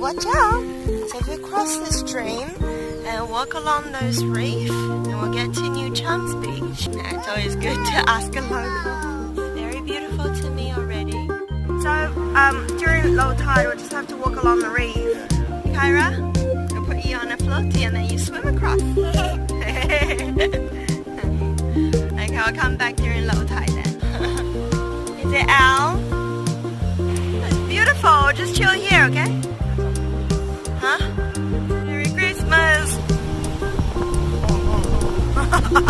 watch out. So if we cross the stream and walk along those reefs, then we'll get to New Chums Beach. Yeah, it's always good to ask a local. Very beautiful to me already. So during low tide, we'll just have to walk along the reef. Kyra, I'll put you on a floaty and then you swim across. Okay, I'll come back during low tide then. Is it Al? It's beautiful. Just chill here, okay? Huh? Merry Christmas!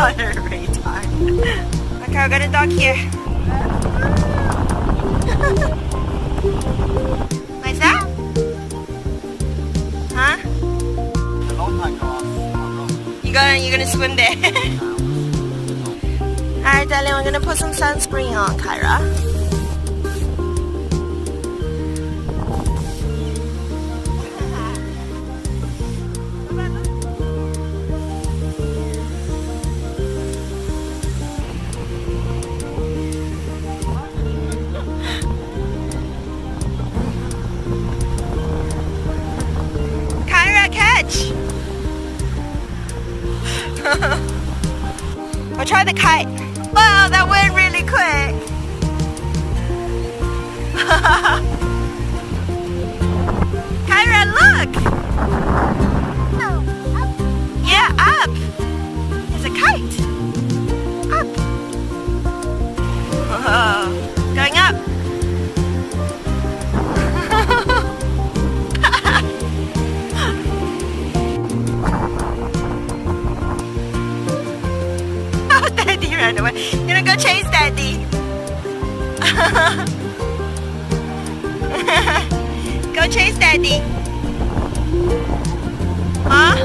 Very tired. Okay, I got a dog here. What's that? Huh? You're gonna swim there. Alright, darling, we're gonna put some sunscreen on, Kyra. Kyra, catch! Or try the kite. Wow, that went really quick. Kyra, look! No, up. Yeah, up. There's a kite. Up. Oh, going up. Oh, Daddy ran away. You gonna go chase Daddy? Go chase Daddy. Huh?